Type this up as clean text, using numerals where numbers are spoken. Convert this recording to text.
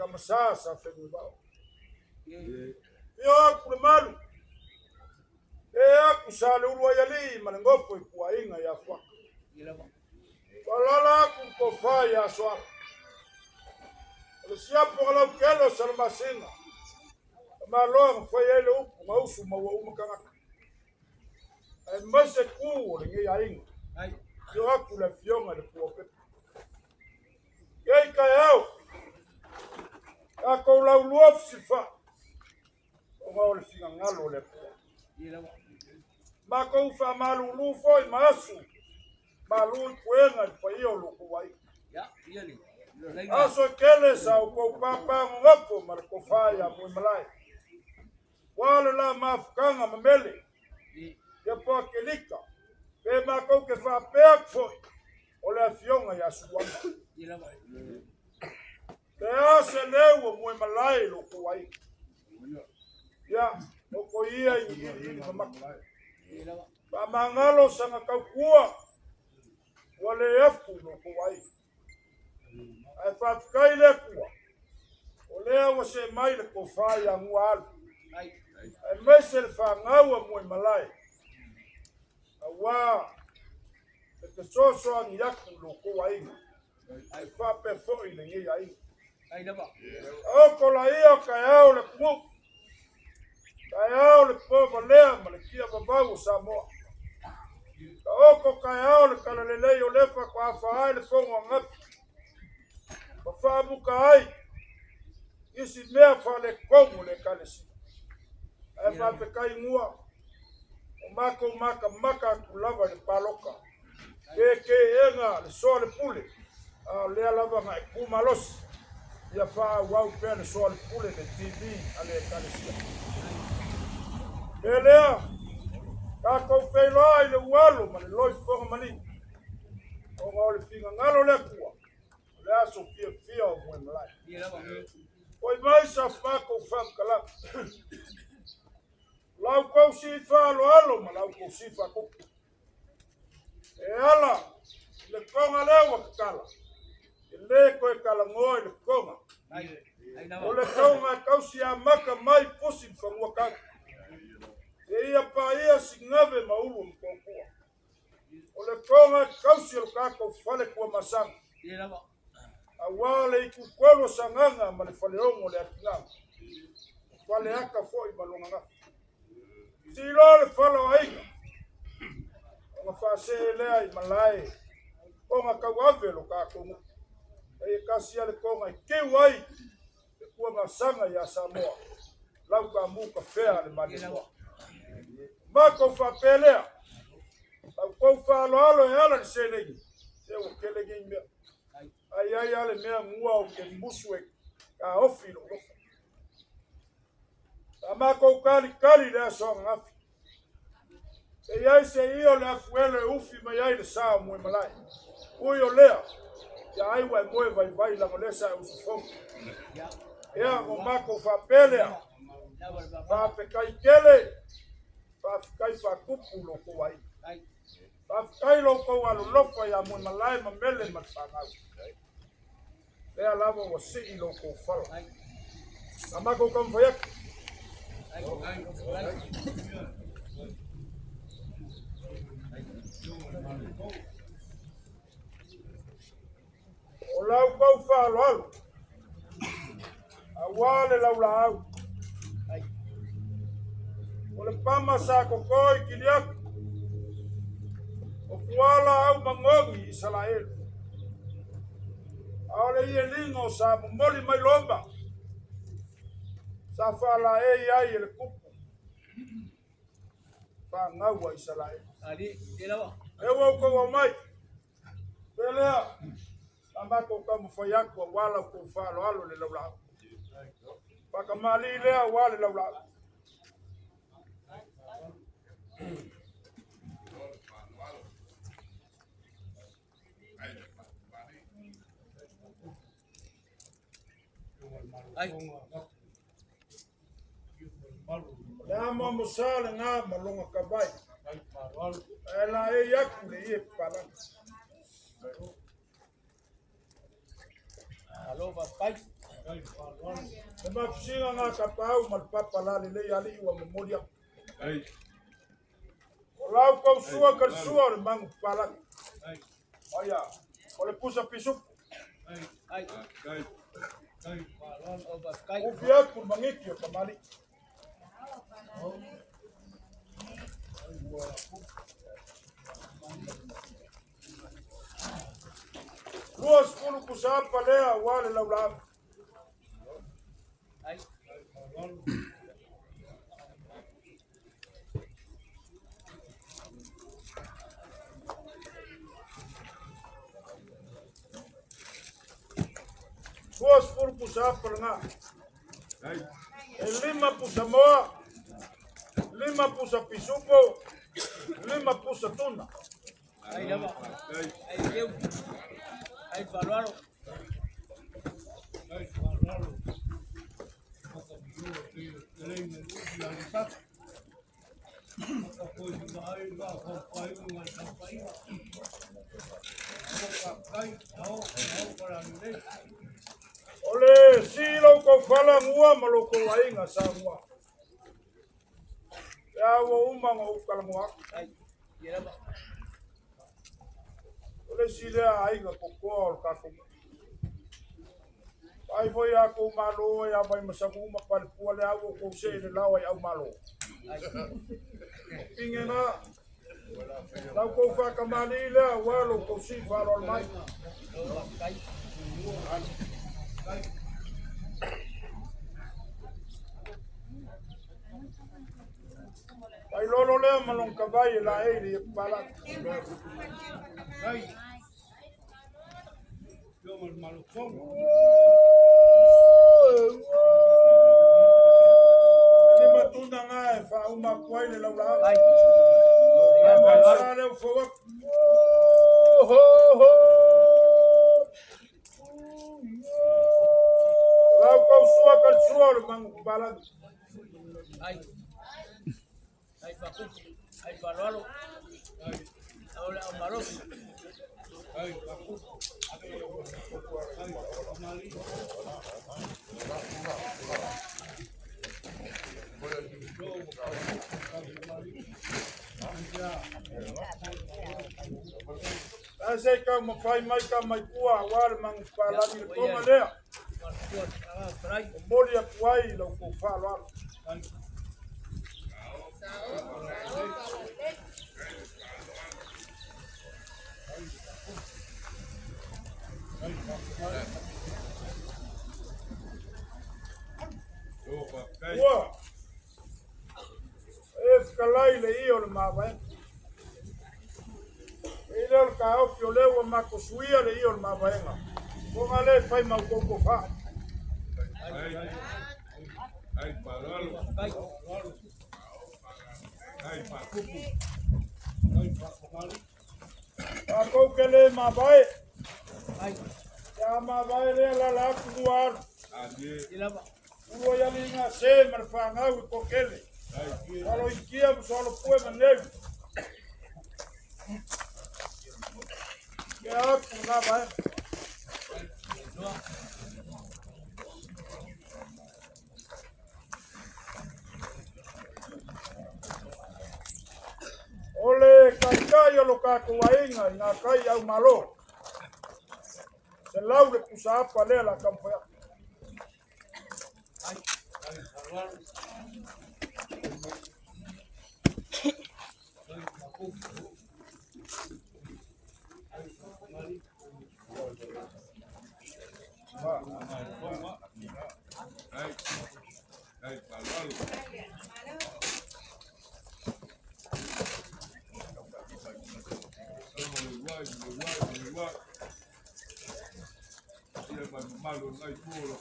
masasa fenubao yo kulmalu aku sale ulwa yali manengofo ikuainga ya kwa walala kukofa ya swala siapo kala kelo salmasinga malo fayele upu mausu mawa umakanga ai mase ku le ya inga yo aku la fionga de pope yai kayao ako la luof sifa o le finga ngalo le ma ko fa malu lu foi masu malu kuenga pa iyo lu kuwai aso kele sa ko papa ngako mar ko fa ya mo malai wala la mafukanga mamele ya po kelika pe ma ko ke fa pe foi o le fionga ya suwanga te ase lewo mo malai lu kuwai ya ko ia ni mamaka ba mangalo sanga kakua wale yafu no kuwai ai fa kaile kuwa ole wa se mai le kofa ya ngwal ai mesel fa ngawa mo malai awa te soso an yaku no kuwai ai fa pe fo ile ngi ai na ba o ko la ia ka ya le ku kayao le povo lea malikia babagu Samoa. Kaoko kayao le kalalele yo lepa kwa afahai le fongo ngati. Bafamu kai. Isi mea fale kongo le kalesi. Efa pe kai ngua. Maka kulava le paloka. Ke enga le soa le pule. Lea lava ngai kumalosi. Ia faa wau pea le soa le pule le TV ale kalesi. Elea, kako feiloa ile ualo male loi fonga mani. Onga ole finga ngalo le kua. Le aso fia o mwe malai. Oi mai sa fako fam kala. Lau kou si fa alo ma lau kou si fa kuku. E ala, le konga lewa kakala. Le koe kala ngoi le konga. O le konga kau si amaka mai pusi fangua kaka. Ia pa ia singave maulu mkongkua. Ole konga kausi el kako fale kwa masang. Awale iku kwelo sanganga male fale ongo le atinanga. Fale haka foi malonganga. Silo le fale wa inga. Onga fase lea i malai. Onga kawave lo kako ngu. Eye kasi ale konga kiwai. Kwa masanga ya Samoa. Lau ka muka fea le madinua. Mako fa pelea. Ko fa lo yala selegi. Se o kelegi me. Ai ale me ngua o ke muswe. Ka ofilo. Amako kali le so ngafi. E yai se io le afuele ufi ma yai le sa mo malai. Uyo lea. Ya ai wa mo vai la molesa usufo. Ya o mako fa pelea. Fa pe kai kele. Kai fa kupu lo kuai. Kai lo ko alo lopo ya mo malai ma mele ma sanga. Le alava o si lo ko fala. Amako kom foi aqui. O lau ko falo alo. Awale lau. Ole pama sa kokoi kiliak. O kuala au mangongi Israel. Ole ie lingo sa moli mai lomba. Sa fala ai ele kupu. Pa ngawa Israel. Ali, ilawa. Ewo ko mai. Pelea. Ambako kama foyako wala ko falo alo le laula. Pa kamali le wala laula. Ai. Lama musala nga malonga kabai. Ela e yaku le e pala. Alo, papai. E mafusinga ngā kapau ma le papa la le lei ali ua memoria. O lau kau sua ka sua le mangu palaki. Oia, o le pusa pisupu. Ufi aku mangiki o kamali. Lua sepuluh kusapa lea wale laulau. Lua sepuluh kusapa lenga. Lima pusa moa. 5 pusa pisupo, 5 pusa tuna. Ole silo ko fala ngua maloko wainga sa ngua. Ya wo umang o kalangwa. Ole sila ai ga kokol ka ko. Ai foi a ko malo ya vai masabu ma pal puale a ko se le lawa au malo. Ingena. Lau ko fa kamali le walo ko si fa lo mai. Ai lolo le malong kavai la e le pala. Ai. Yo mal malo fom. Ni matunda nga fa uma kwai le la. Ai. Ai fo. Ho ho. Lau ko sua ka sua mang pala. Ai. Ai papu, ai palolo, ahora amaro, ai papu, ai sei que me faz mais que mais pua, agora mang pala ni como le, molia puai lo ko falo. Ua, escalai le io le mava. Ele o cao que o lewa makosuia le io le mava. Ponga le fai mau koko fa. Ai paralo. Ai pakupu. Ai pakumali. Ako que le mava. Ai. Ya mava le la kuar. Ilava. Uo ya linga se marfanga u kokele. Solo ikia solo pue manel. Ya kuna ba. Ole kai lo ka kuainga na kai au malo. Se laure kusapa le la campo. Malo, no hay puro,